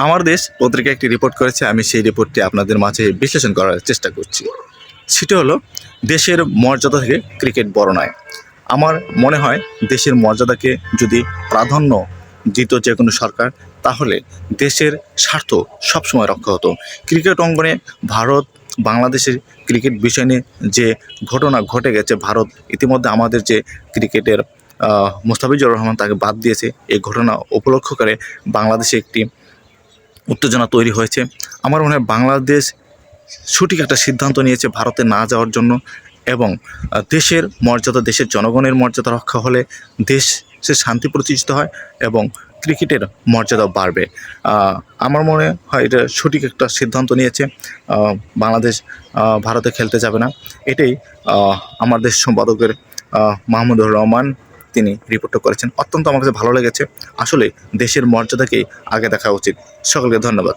আমার দেশ পত্রিকা একটি রিপোর্ট করেছে, আমি সেই রিপোর্টটি আপনাদের মাঝে বিশ্লেষণ করার চেষ্টা করছি। সেটা হলো, দেশের মর্যাদা থেকে ক্রিকেট বড় নয়। আমার মনে হয় দেশের মর্যাদাকে যদি প্রাধান্য দিত যে কোনো সরকার, তাহলে দেশের স্বার্থ সবসময় রক্ষা হতো। ক্রিকেট অঙ্গনে ভারত বাংলাদেশের ক্রিকেট বিষয় নিয়ে যে ঘটনা ঘটে গেছে, ভারত ইতিমধ্যে আমাদের যে ক্রিকেটের মুস্তাফিজুর রহমান তাকে বাদ দিয়েছে, এই ঘটনা উপলক্ষ করে বাংলাদেশে একটি উত্তেজনা তৈরি হয়েছে। আমার মনে হয় বাংলাদেশ সঠিক একটা সিদ্ধান্ত নিয়েছে ভারতে না যাওয়ার জন্য, এবং দেশের মর্যাদা, দেশের জনগণের মর্যাদা রক্ষা হলে দেশের শান্তি প্রতিষ্ঠিত হয় এবং ক্রিকেটের মর্যাদাও বাড়বে। আমার মনে হয় এটা সঠিক একটা সিদ্ধান্ত নিয়েছে। বাংলাদেশ ভারতে খেলতে যাবে না, এটাই আমার দেশ সম্পাদকের মাহমুদুর রহমান তিনি রিপোর্টটা করেছেন। অত্যন্ত আমার কাছে ভালো লেগেছে। আসলে দেশের মর্যাদাকেই আগে দেখা উচিত। সকলকে ধন্যবাদ।